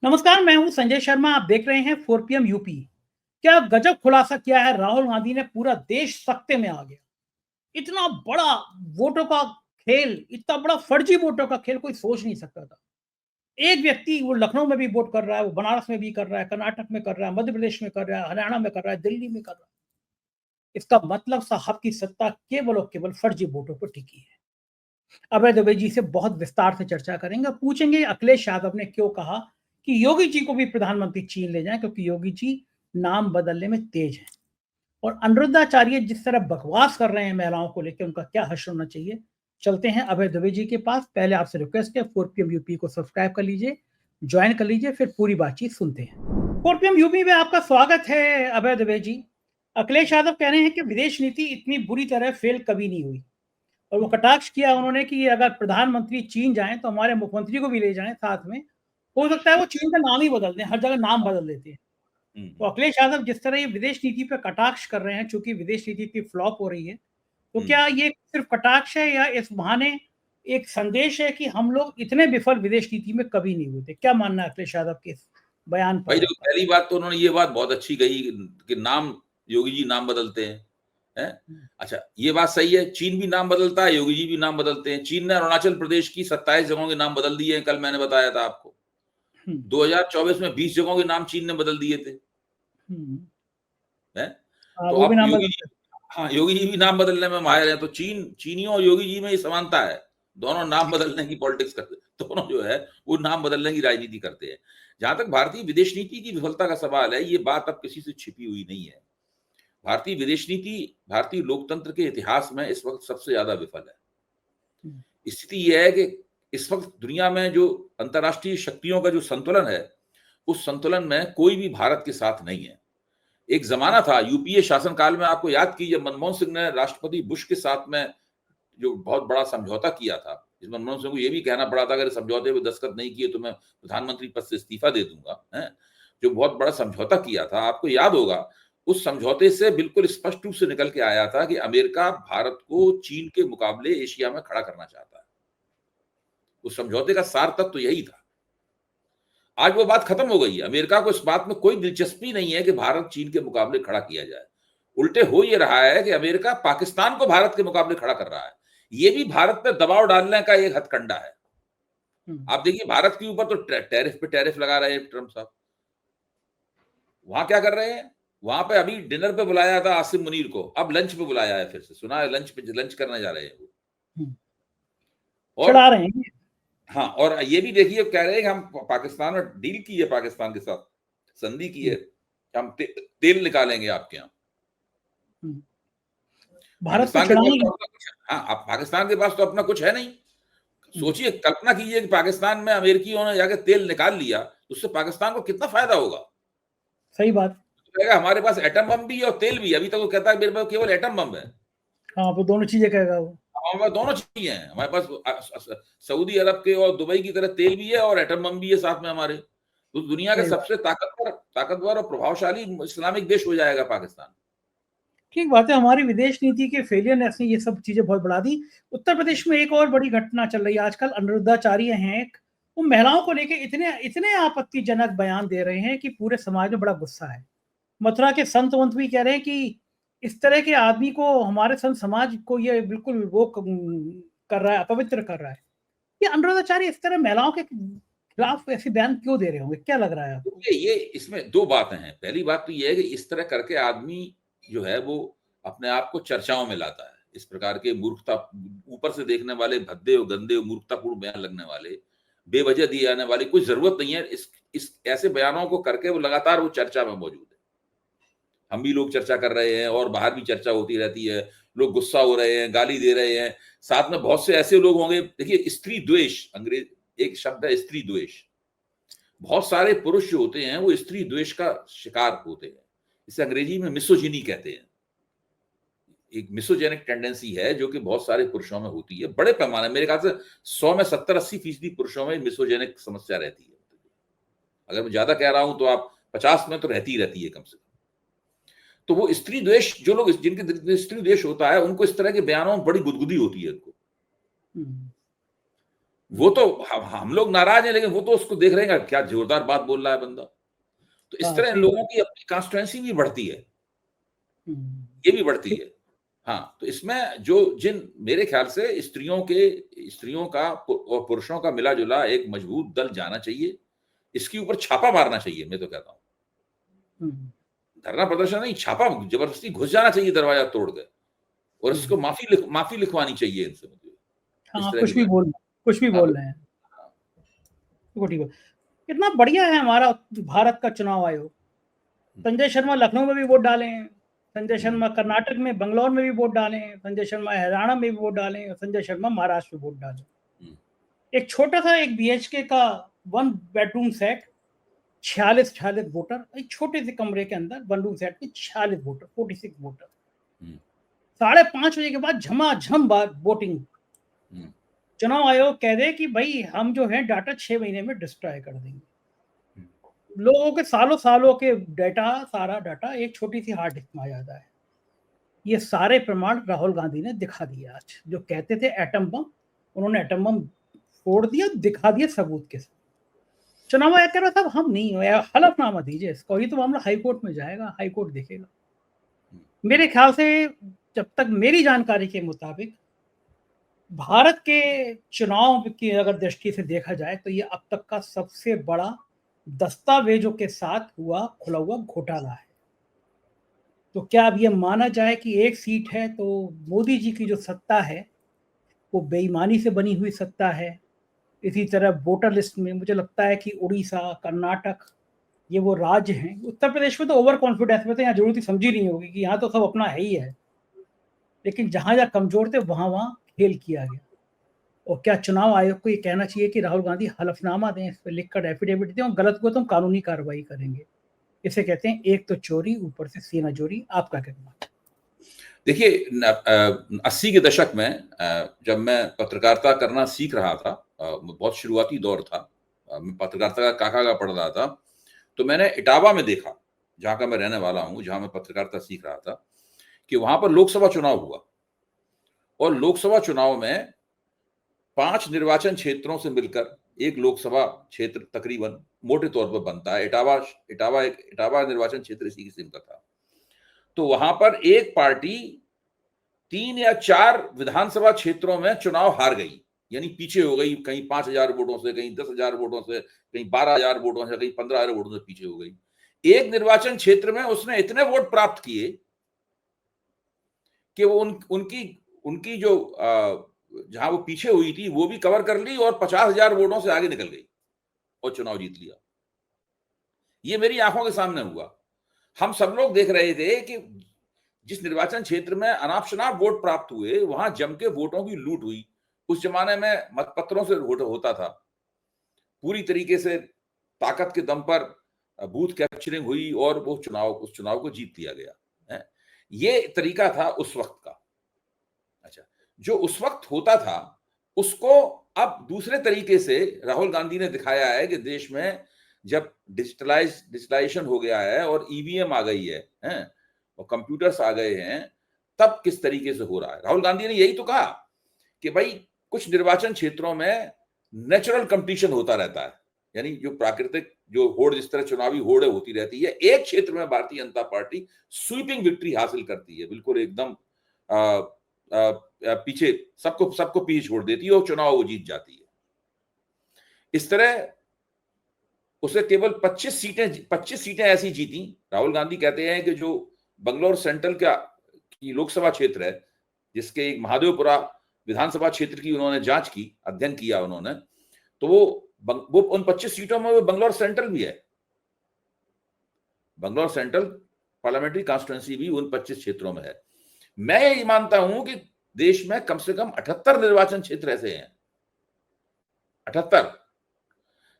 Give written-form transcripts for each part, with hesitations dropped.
नमस्कार, मैं हूं संजय शर्मा। आप देख रहे हैं 4 PM यूपी। क्या गजब खुलासा किया है राहुल गांधी ने। पूरा देश सख्ते में आ गया। इतना बड़ा वोटों का खेल, इतना बड़ा फर्जी वोटों का खेल कोई सोच नहीं सकता था। एक व्यक्ति वो लखनऊ में भी वोट कर रहा है, वो बनारस में भी कर रहा है, कर्नाटक में कर रहा है, मध्य प्रदेश में कर रहा है, हरियाणा में कर रहा है, दिल्ली में कर रहा है। इसका मतलब साहब की सत्ता केवल और केवल फर्जी वोटों पर टिकी है। अभय दुबे जी से बहुत विस्तार से चर्चा करेंगे। पूछेंगे अखिलेश यादव ने क्यों कहा कि योगी जी को भी प्रधानमंत्री चीन ले जाएं, क्योंकि योगी जी नाम बदलने में तेज हैं। और अनिरुद्धाचार्य जिस तरह बकवास कर रहे हैं महिलाओं को लेकर, उनका क्या हश्र होना चाहिए। चलते हैं अभय दुबे जी के पास। पहले आपसे रिक्वेस्ट है, 4 PM यूपी को सब्सक्राइब कर लीजिए, ज्वाइन कर लीजिए, फिर पूरी बातचीत सुनते हैं। 4 PM यूपी में आपका स्वागत है अभय दुबे जी। अखिलेश यादव कह रहे हैं कि विदेश नीति इतनी बुरी तरह फेल कभी नहीं हुई, और वो कटाक्ष किया उन्होंने कि अगर प्रधानमंत्री चीन जाएं तो हमारे मुख्यमंत्री को भी ले जाएं साथ में। हो सकता है वो चीन का नाम ही बदल दें, हर जगह नाम बदल देते हैं। तो अखिलेश यादव जिस तरह ये विदेश नीति पर कटाक्ष कर रहे हैं, चूंकि विदेश नीति इतनी फ्लॉप हो रही है, तो क्या ये सिर्फ कटाक्ष है या इस बहाने एक संदेश है कि हम लोग इतने विफल विदेश नीति में कभी नहीं हुए थे। क्या मानना है अखिलेश यादव के इस बयान भाई पर? देखो, पहली बात तो उन्होंने ये बात बहुत अच्छी कही कि नाम योगी जी नाम बदलते हैं। अच्छा, ये बात सही है, चीन भी नाम बदलता है, योगी जी भी नाम बदलते हैं। चीन ने अरुणाचल प्रदेश की 27 जगहों के नाम बदल दिए हैं, कल मैंने बताया था आपको। 2024 में 20 जगहों के नाम चीन ने बदल दिए थे। तो वो भी अब नाम योगी बदल जी, हाँ, योगी जी भी नाम बदलने में माहिर है। तो चीनियों और योगी जी में ये समानता है, दोनों नाम बदलने की पॉलिटिक्स करते, दोनों जो है वो नाम बदलने की राजनीति करते हैं। जहां तक भारतीय विदेश नीति की विफलता का सवाल है, ये बात अब किसी से छिपी हुई नहीं है। भारतीय विदेश नीति भारतीय लोकतंत्र के इतिहास में इस वक्त सबसे ज्यादा विफल है। स्थिति यह है कि इस वक्त दुनिया में जो अंतर्राष्ट्रीय शक्तियों का जो संतुलन है, उस संतुलन में कोई भी भारत के साथ नहीं है। एक जमाना था यूपीए शासनकाल में, आपको याद कीजिए, मनमोहन सिंह ने राष्ट्रपति बुश के साथ में जो बहुत बड़ा समझौता किया था, जिसमें मनमोहन सिंह को यह भी कहना पड़ा था अगर समझौते में दस्तखत नहीं किए तो मैं प्रधानमंत्री पद से इस्तीफा दे दूंगा, है। जो बहुत बड़ा समझौता किया था, आपको याद होगा, उस समझौते से बिल्कुल स्पष्ट रूप से निकल के आया था कि अमेरिका भारत को चीन के मुकाबले एशिया में खड़ा करना चाहता है। उस समझौते का सार तत्व तो यही था। आज वो बात खत्म हो गई है। अमेरिका को इस बात में कोई दिलचस्पी नहीं है कि भारत चीन के मुकाबले खड़ा किया जाए। उल्टे हो ये रहा है कि अमेरिका पाकिस्तान को भारत के मुकाबले खड़ा कर रहा है। ये भी भारत पर दबाव डालने का एक हथकंडा है। आप देखिए, भारत के ऊपर तो टैरिफ पे टैरिफ लगा रहे हैं ट्रंप साहब। वहां क्या कर रहे हैं? वहां पे अभी डिनर पे बुलाया था आसिम मुनीर को, अब लंच पे बुलाया है, फिर से सुना है लंच पे, लंच करने जा रहे हैं वो। और चढ़ा रहे हैं। हाँ, और ये भी देखिए, कह रहे हैं कि हम पाकिस्तान में डील की है, पाकिस्तान के साथ संधि की है, हम तेल निकालेंगे आपके यहाँ। भारत को पाकिस्तान के पास चढ़ाएंगे। तो अपना कुछ, हाँ, आप पाकिस्तान के पास तो अपना कुछ है नहीं। सोचिए, कल्पना कीजिए कि पाकिस्तान में अमेरिकियों ने जाके तेल निकाल लिया, तो उससे पाकिस्तान को कितना फायदा होगा। सही बात। तो हमारे पास एटम बम भी है और तेल भी। अभी तक वो कहता है मेरे पास केवल एटम बम है। हाँ, वो दोनों चीजें कहेगा वो। हमारे पास दोनों चीजें हैं। हमारे पास सऊदी अरब के और दुबई की तरह तेल भी है और एटम बम भी है साथ में हमारे। तो दुनिया का सबसे ताकतवर और प्रभावशाली इस्लामिक देश हो जाएगा पाकिस्तान। ठीक बात है। हमारी विदेश नीति के फेलियर ने ये सब चीजें बहुत बढ़ा दी। उत्तर प्रदेश में एक और बड़ी घटना चल रही है आजकल। अनिरुद्धाचार्य हैं, वो महिलाओं को लेके इतने इतने आपत्तिजनक बयान दे रहे हैं कि पूरे समाज में बड़ा गुस्सा है। मथुरा के संत वंत भी कह रहे हैं कि इस तरह के आदमी को, हमारे संत समाज को ये बिल्कुल वो कर रहा है, अपवित्र कर रहा है। ये अनिरुद्धाचार्य इस तरह महिलाओं के खिलाफ ऐसे बयान क्यों दे रहे होंगे? क्या लग रहा है आपको? ये इसमें दो बातें हैं। पहली बात तो ये है कि इस तरह करके आदमी जो है वो अपने आप को चर्चाओं में लाता है। इस प्रकार के मूर्खता, ऊपर से देखने वाले भद्दे और गंदे और मूर्खतापूर्ण बयान लगने वाले, बेवजह दिए जाने वाली कोई जरूरत नहीं है। इस ऐसे बयानों को करके वो लगातार वो चर्चा में मौजूद है। हम भी लोग चर्चा कर रहे हैं और बाहर भी चर्चा होती रहती है। लोग गुस्सा हो रहे हैं, गाली दे रहे हैं। साथ में बहुत से ऐसे लोग होंगे, देखिए, स्त्री द्वेष, अंग्रेज एक शब्द है स्त्री द्वेष। बहुत सारे पुरुष जो होते हैं वो स्त्री द्वेष का शिकार होते हैं। इसे अंग्रेजी में मिसोजिनी कहते हैं। एक मिसोजेनिक टेंडेंसी है जो कि बहुत सारे पुरुषों में होती है, बड़े पैमाने, मेरे ख्याल से 100 में 70-80% पुरुषों में मिसोजेनिक समस्या रहती है। अगर मैं ज्यादा कह रहा हूं तो आप 50 में तो रहती है कम से कम। तो वो स्त्री द्वेष, जो लोग जिनके स्त्री द्वेष होता है, उनको इस तरह के बयानों में बड़ी गुदगुदी होती है उनको। वो तो हम लोग नाराज हैं, लेकिन वो तो उसको देख रहे हैं क्या जोरदार बात बोल रहा है बंदा। तो इस हाँ, तरह इन सही लोगों बात। की अपनी कॉन्स्टिट्यूएंसी भी बढ़ती है, हम्म, ये भी बढ़ती ठीक। है। हाँ, तो इसमें जो जिन मेरे ख्याल से स्त्रियों का और पुरुषों का मिला जुला एक मजबूत दल जाना चाहिए, इसके ऊपर छापा मारना चाहिए। मैं तो कहता हूँ हम्म, धरना प्रदर्शन नहीं, छापा जबरदस्ती घुस जाना चाहिए दरवाजा तोड़ के, और हम्म। इसको माफी लिखवानी चाहिए इनसे, मुझे इस हाँ, तरह की बात। कुछ भी हाँ, बोल रहे हैं। वो ठीक है। कितना बढ़िया है हमारा भारत का चुनाव आयोग। संजय शर्मा लखनऊ में भी वोट डाले हैं, संजय हम्म, शर्मा कर्नाटक में बंगलौर में भी वोट डाले हैं, संजय शर्मा हरियाणा में भी वोट डाले हैं, और संजय शर्मा महाराष्ट्र में वोट डाले। हम्म, एक छोटा सा एक BHK का 1 बेडरूम सेट, 46 वोटर, एक छोटे से कमरे के अंदर 1 रूम सेट में 46 वोटर, 46 वोटर। हम्म, 5:30 बजे के बाद झमाझम वोटिंग। हम्म, चुनाव आयोग कह दे कि भाई हम जो है डाटा 6 महीने में डिस्ट्रॉय कर देंगे। हम्म। लोगों के सालों सालों के डाटा, सारा डाटा एक छोटी सी हार्ड डिस्क में आ जाता है। ये सारे प्रमाण राहुल गांधी ने दिखा दिए। आज जो कहते थे एटम बम, उन्होंने एटम बम फोड़ दिया, दिखा दिया सबूत के साथ। चुनाव आयोग कह रहा था हम नहीं हो, हलफनामा दीजिए इसको, ये तो मामला हाई कोर्ट में जाएगा, हाई कोर्ट देखेगा। मेरे ख्याल से जब तक मेरी जानकारी के मुताबिक भारत के चुनाव की अगर दृष्टि से देखा जाए तो ये अब तक का सबसे बड़ा दस्तावेजों के साथ खुला हुआ घोटाला है। तो क्या अब ये माना जाए कि एक सीट है तो मोदी जी की जो सत्ता है वो बेईमानी से बनी हुई सत्ता है। इसी तरह वोटर लिस्ट में मुझे लगता है कि उड़ीसा, कर्नाटक, ये वो राज्य हैं। उत्तर प्रदेश में तो ओवर कॉन्फिडेंस में तो यहाँ जरूरत ही समझी नहीं होगी कि यहाँ तो सब अपना है ही है। लेकिन जहां जहां कमजोर थे वहां वहां खेल किया गया। और क्या चुनाव आयोग को ये कहना चाहिए कि राहुल गांधी हलफनामा दें, इस पर लिखकर एफिडेविट दें, और गलत को तो हम कानूनी कार्रवाई करेंगे। इसे कहते हैं एक तो चोरी, ऊपर से सीना चोरी। आपका क्या कहना है? देखिए 80 के दशक में जब मैं पत्रकारिता करना सीख रहा था, बहुत शुरुआती दौर था, मैं पत्रकारिता का काका का पढ़ रहा था, तो मैंने इटावा में देखा, जहां का मैं रहने वाला हूं, जहां मैं पत्रकारिता सीख रहा था, कि वहां पर लोकसभा चुनाव हुआ, और लोकसभा चुनाव में 5 निर्वाचन क्षेत्रों से मिलकर एक लोकसभा क्षेत्र तकरीबन मोटे तौर पर बनता है। इटावा निर्वाचन क्षेत्र इसी किस्म का था। तो वहां पर एक पार्टी 3 या 4 विधानसभा क्षेत्रों में चुनाव हार गई, यानी पीछे हो गई, कहीं 5,000 वोटों से, कहीं 10,000 वोटों से, कहीं 12,000 वोटों से, कहीं 15,000 वोटों से पीछे हो गई। एक निर्वाचन क्षेत्र में उसने इतने वोट प्राप्त किए कि वो उनकी उनकी जो जहां वो पीछे हुई थी वो भी कवर कर ली, और 50,000 वोटों से आगे निकल गई और चुनाव जीत लिया। ये मेरी आंखों के सामने हुआ। हम सब लोग देख रहे थे कि जिस निर्वाचन क्षेत्र में अनाप शनाप वोट प्राप्त हुए, वहां जम के वोटों की लूट हुई। उस जमाने में मतपत्रों से वोट होता था, पूरी तरीके से ताकत के दम पर बूथ कैप्चरिंग हुई, और वो उस चुनाव को जीत लिया गया है। ये तरीका था उस वक्त का। अच्छा, जो उस वक्त होता था उसको अब दूसरे तरीके से राहुल गांधी ने दिखाया है कि देश में जब डिजिटलाइजेशन हो गया है और ईवीएम आ गई है और कंप्यूटर्स आ गए हैं, तब किस तरीके से हो रहा है। राहुल गांधी ने यही तो कहा कि भाई कुछ निर्वाचन क्षेत्रों में नेचुरल कंपटीशन होता रहता है, यानी जो प्राकृतिक जो होड़, जिस तरह चुनावी होड़े होती रहती है, एक क्षेत्र में Bharatiya Janata party sweeping victory हासिल करती है, बिल्कुल एकदम पीछे सबको सबको पीछे छोड़ देती है और चुनाव वो जीत जाती है। इस तरह उसे केवल 25 सीटें ऐसी जीती। राहुल गांधी कहते हैं कि जो बंगलौर सेंट्रल का की लोकसभा क्षेत्र है, जिसके एक महादेवपुरा विधानसभा क्षेत्र की उन्होंने जांच की, अध्ययन किया उन्होंने, तो वो उन 25 सीटों में वो बंगलौर सेंट्रल भी है। बंगलौर सेंट्रल पार्लियामेंट्री कॉन्स्टिट्यूंसी भी उन 25 क्षेत्रों में है। मैं ये मानता हूं कि देश में कम से कम 78 निर्वाचन क्षेत्र ऐसे हैं, 78,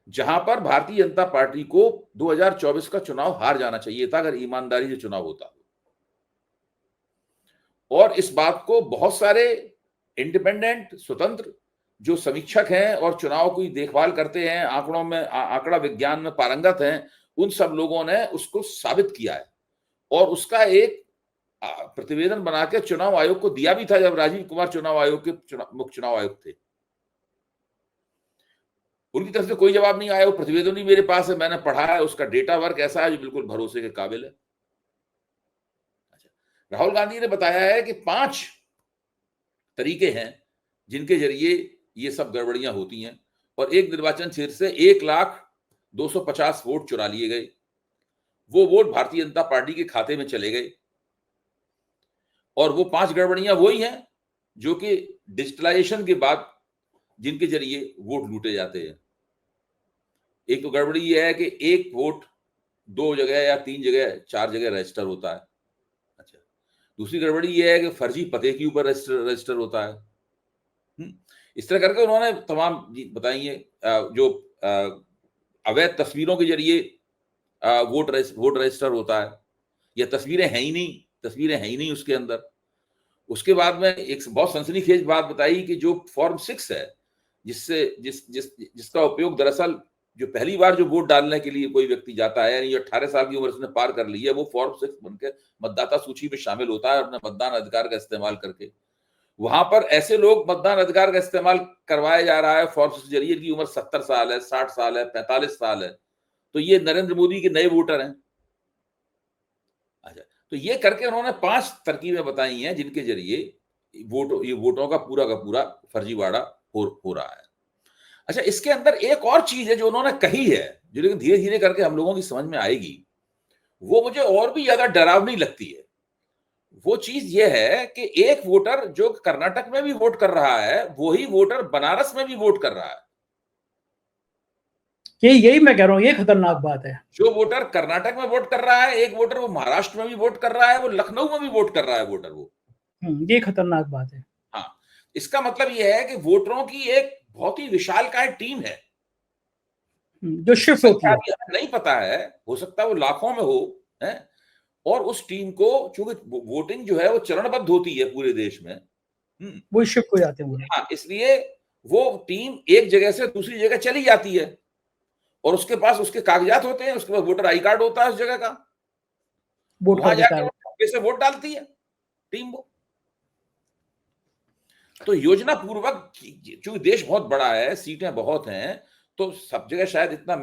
जहां पर भारतीय जनता पार्टी को 2024 का चुनाव हार जाना चाहिए था, अगर ईमानदारी से चुनाव होता। और इस बात को बहुत सारे इंडिपेंडेंट, स्वतंत्र जो समीक्षक हैं और चुनाव की देखभाल करते हैं, आंकड़ों में आंकड़ा विज्ञान में पारंगत हैं, उन सब लोगों ने उसको साबित किया है, और उसका एक प्रतिवेदन बना के चुनाव आयोग को दिया भी था, जब राजीव कुमार चुनाव आयोग के मुख्य चुनाव आयुक्त थे। उनकी तरफ से कोई जवाब नहीं आया। वो प्रतिवेदन ही मेरे पास है, मैंने पढ़ा है, उसका डेटा वर्क ऐसा है जो बिल्कुल भरोसे के काबिल है। अच्छा, राहुल गांधी ने बताया है कि 5 तरीके हैं जिनके जरिए ये सब गड़बड़ियां होती हैं, और एक निर्वाचन क्षेत्र से 1,02,50 वोट चुरा लिए गए। वो वोट भारतीय जनता पार्टी के खाते में चले गए, और वो 5 गड़बड़ियां वही हैं जो कि डिजिटलाइजेशन के बाद जिनके जरिए वोट लूटे जाते हैं। एक तो गड़बड़ी ये है कि एक वोट 2 जगह या 3 जगह 4 जगह रजिस्टर होता है। अच्छा, दूसरी गड़बड़ी ये है कि फर्जी पते के ऊपर रजिस्टर होता है। इस तरह करके उन्होंने तमाम बताई है। जो अवैध तस्वीरों के जरिए वोट रजिस्टर होता है, या तस्वीरें हैं ही नहीं उसके अंदर। उसके बाद में एक बहुत सनसनीखेज बात बताई कि जो फॉर्म 6 है, जिसका उपयोग दरअसल जो पहली बार जो वोट डालने के लिए कोई व्यक्ति जाता है, यानी 18 साल की उम्र उसने पार कर ली है, वो फॉर्म 6 बनकर मतदाता सूची में शामिल होता है अपने मतदान अधिकार का इस्तेमाल करके। वहां पर ऐसे लोग मतदान अधिकार का इस्तेमाल करवाया जा रहा है फॉर्म 6 के जरिए, की उम्र 70 साल है, 60 साल है, 45 साल है। तो ये नरेंद्र मोदी के नए वोटर हैं। अच्छा, तो ये करके उन्होंने 5 तरकीबें बताई हैं जिनके जरिए ये वोटों का पूरा फर्जीवाड़ा हो रहा है। अच्छा, इसके अंदर एक और चीज है जो उन्होंने कही है, जो लेकिन धीरे धीरे करके हम लोगों की समझ में आएगी, वो मुझे और भी ज्यादा डरावनी लगती है। वो चीज ये है कि एक वोटर जो कर्नाटक में भी वोट कर रहा है, वही वोटर बनारस में भी वोट कर रहा है। यही मैं कह रहा हूं, ये खतरनाक बात है। जो वोटर कर्नाटक में वोट कर रहा है, एक वोटर वो महाराष्ट्र में भी वोट कर रहा है, वो लखनऊ में भी वोट कर रहा है वोटर वो। ये खतरनाक बात है। हाँ, इसका मतलब यह है कि वोटरों की एक बहुत ही विशालकाय टीम है जो शिफ्ट होती है। नहीं पता है, हो सकता है वो लाखों में हो, है। और उस टीम को, चूंकि वोटिंग जो है वो चरणबद्ध होती है पूरे देश में, वो शिफ्ट हो जाते हैं। हाँ, इसलिए वो टीम एक जगह से दूसरी जगह चली जाती है, और उसके पास उसके कागजात होते हैं, उसके पास वोटर आई कार्ड होता है उस जगह का, वहां जाके से वोट डालती है टीम वो। तो योजना पूर्वक, चूंकि देश बहुत बड़ा है, सीटें बहुत हैं, तो सब जगह शायद इतना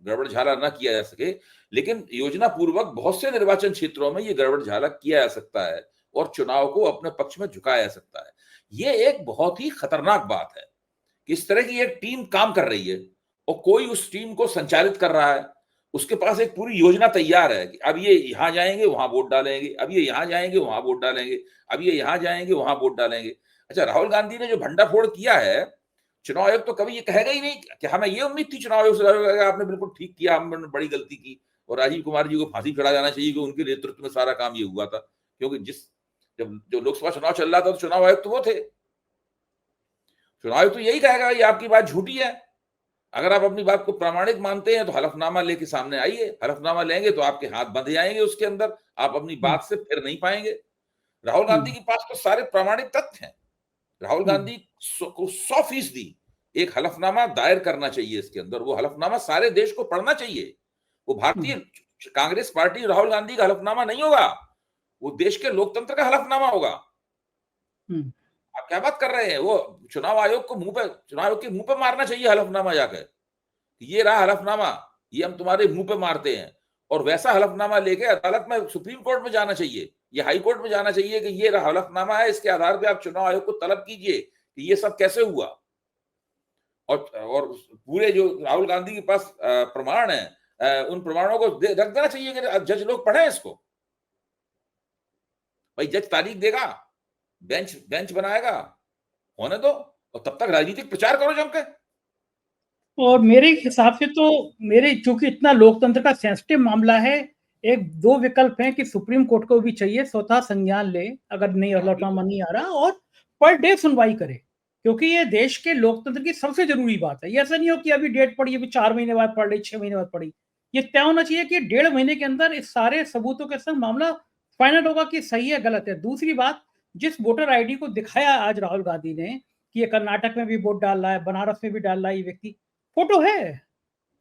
गड़बड़ झाला ना किया जा सके, लेकिन योजना पूर्वक बहुत से निर्वाचन क्षेत्रों में ये गड़बड़ झाला किया जा सकता है और चुनाव को अपने पक्ष में झुकाया जा सकता है। ये एक बहुत ही खतरनाक बात है कि इस तरह की एक टीम काम कर रही है और कोई उस टीम को संचालित कर रहा है। उसके पास एक पूरी योजना तैयार है कि अब ये यहां जाएंगे वहां वोट डालेंगे, अब ये यहां जाएंगे वहां वोट डालेंगे, अब ये यहां जाएंगे वहां वोट डालेंगे। अच्छा, राहुल गांधी ने जो भंडाफोड़ किया है, चुनाव आयोग तो कभी ये कहेगा ही नहीं कि हमें ये उम्मीद थी चुनाव आयोग से, आपने बिल्कुल ठीक किया, हमने बड़ी गलती की और राजीव कुमार जी को फांसी चढ़ा जाना चाहिए कि उनके नेतृत्व में सारा काम ये हुआ था। क्योंकि जो लोकसभा चुनाव चल रहा था तो चुनाव आयोग तो वो थे। चुनाव आयोग तो यही कहेगा ये आपकी बात झूठी है, अगर आप अपनी बात को प्रामाणिक मानते हैं तो हलफनामा लेके सामने आइए, हलफनामा लेंगे तो आपके हाथ बंधे जाएंगे, उसके अंदर आप अपनी बात से फिर नहीं पाएंगे। राहुल गांधी के पास तो सारे प्रामाणिक तथ्य हैं। राहुल गांधी को 100% एक हलफनामा दायर करना चाहिए इसके अंदर, वो हलफनामा सारे देश को पढ़ना चाहिए। वो भारतीय कांग्रेस पार्टी राहुल गांधी का हलफनामा नहीं होगा, वो देश के लोकतंत्र का हलफनामा होगा। आप क्या बात कर रहे हैं? वो चुनाव आयोग के मुंह पे मारना चाहिए हलफनामा जाकर, ये रहा हलफनामा, ये हम तुम्हारे मुंह पे मारते हैं, और वैसा हलफनामा लेके अदालत में, सुप्रीम कोर्ट में जाना चाहिए, ये हाई कोर्ट में जाना चाहिए कि ये रहा हलफनामा है, इसके आधार पे आप चुनाव आयोग को तलब कीजिए कि ये सब कैसे हुआ। और पूरे जो राहुल गांधी के पास प्रमाण है, उन प्रमाणों को रख देना चाहिए कि जज लोग पढ़े इसको। भाई जज तारीख देगा, बेंच बनाएगा, होने दो, और तब तक राजनीतिक प्रचार करो जम के। और मेरे हिसाब से तो चूंकि इतना लोकतंत्र का सेंसिटिव मामला है, एक 2 विकल्प हैं कि सुप्रीम कोर्ट को भी चाहिए स्वतः संज्ञान ले, अगर नहीं हलफनामा नहीं आ रहा, और पर डे सुनवाई करे, क्योंकि ये देश के लोकतंत्र की सबसे जरूरी बात है। ये ऐसा नहीं हो कि अभी डेट पड़ी, अभी 4 महीने बाद पड़ रही, 6 महीने बाद पड़ी। ये तय होना चाहिए कि 1.5 महीने के अंदर इस सारे सबूतों के संग मामला फाइनल होगा कि सही है गलत है। दूसरी बात, जिस वोटर आईडी को दिखाया आज राहुल गांधी ने कि ये कर्नाटक में भी वोट डाल रहा है, बनारस में भी डाल रहा है, ये व्यक्ति, फोटो है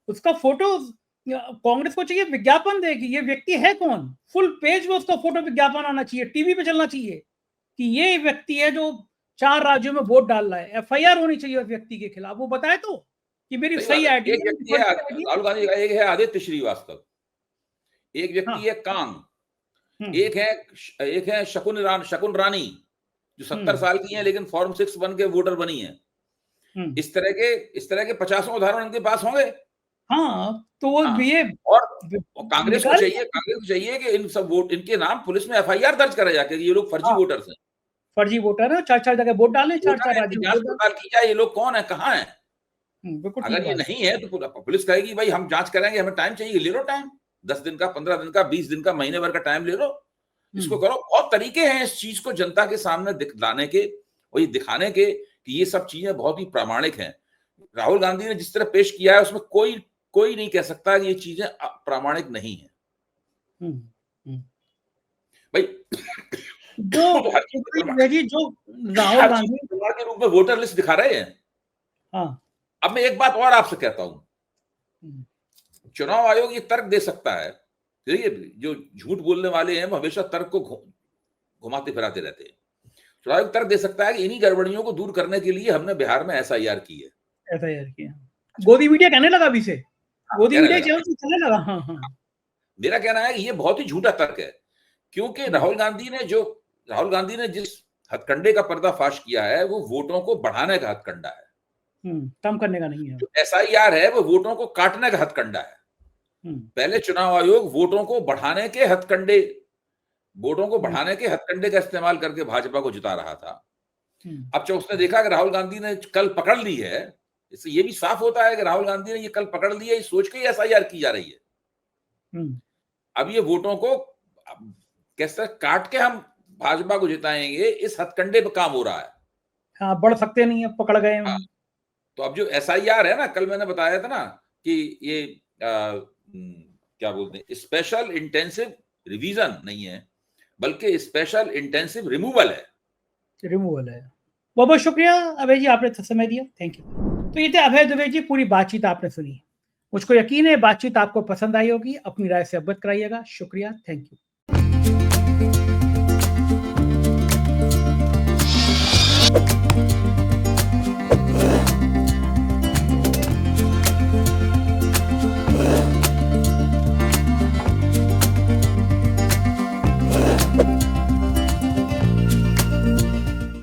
उसका, फोटो कांग्रेस को चाहिए विज्ञापन देगी ये व्यक्ति है कौन, फुल पेज में उसका फोटो विज्ञापन आना चाहिए, टीवी पे चलना चाहिए कि ये व्यक्ति है जो 4 राज्यों में वोट डाल रहा है, एफआईआर होनी चाहिए उस व्यक्ति के खिलाफ। वो बताए तो कि मेरी सही आईडी एक व्यक्ति है राहुल गांधी का, एक है आदित्य श्रीवास्तव, एक व्यक्ति है कांग, एक है शकुन रानी जो 70 साल की हैं लेकिन फॉर्म 6 बन के वोटर बनी हैं। इस तरह के 50 उदाहरण इनके पास होंगे। हाँ, तो वो ये और कांग्रेस को चाहिए कि इन सब वोट इनके नाम पुलिस में एफआईआर दर्ज करा जाके ये लोग फर्जी वोटर्स हैं, फर्जी वोटर है, 4 जगह वोट डालें, 4 राज्यों में जांच पड़ताल की जाए, ये लोग कौन है, कहाँ है। अगर ये नहीं है तो पुलिस कहेगी भाई हम जांच करेंगे, हमें टाइम चाहिए, ले लो टाइम, 10 दिन का, 15 दिन का, 20 दिन का, महीने भर का टाइम ले लो, इसको करो। बहुत तरीके हैं इस चीज को जनता के सामने लाने के और ये दिखाने के कि ये सब चीजें बहुत ही प्रामाणिक हैं। राहुल गांधी ने जिस तरह पेश किया है उसमें कोई नहीं कह सकता कि ये चीजें प्रामाणिक नहीं है। भाई जो राहुल गांधी के रूप में वोटर लिस्ट दिखा रहे हैं। हाँ, अब मैं एक बात और आपसे कहता हूं, चुनाव आयोग ये तर्क दे सकता है, जो झूठ बोलने वाले हैं वो हमेशा तर्क को घुमाते फिराते रहते हैं। चुनाव आयोग तर्क दे सकता है कि इन्हीं गड़बड़ियों को दूर करने के लिए हमने बिहार में एसआईआर की है। गोदी मीडिया कहने लगा अभी से, गोदी मीडिया चलने लगा। हाँ। मेरा कहना है कि ये बहुत ही झूठा तर्क है, क्योंकि राहुल गांधी ने जिस हथकंडे का पर्दाफाश किया है वो वोटों को बढ़ाने का हथकंडा है, कम करने का नहीं है। जो एसआईआर है वो वोटों को काटने का हथकंडा है। पहले चुनाव आयोग वोटों को बढ़ाने के हथकंडे का इस्तेमाल करके भाजपा को जिता रहा था। अब जब उसने देखा कि राहुल गांधी ने कल पकड़ ली है, इससे ये भी साफ होता है कि राहुल गांधी ने ये कल पकड़ ली है, ये सोच के एसआईआर की जा रही है। अब ये वोटों को कैसे काट के हम भाजपा को जिताएंगे, इस हथकंडे पे काम हो रहा है। हाँ, बढ़ सकते नहीं है, पकड़ गए। हाँ, तो अब जो एसआईआर है ना, कल मैंने बताया था ना कि ये क्या बोलते हैं, स्पेशल इंटेंसिव रिवीजन नहीं है बल्कि स्पेशल इंटेंसिव रिमूवल है। बहुत बहुत शुक्रिया अभय जी, आपने समय दिया, थैंक यू। तो ये थे अभय दुबे जी, पूरी बातचीत आपने सुनी। मुझको यकीन है बातचीत आपको पसंद आई होगी, अपनी राय से अवगत कराइएगा। शुक्रिया, थैंक यू।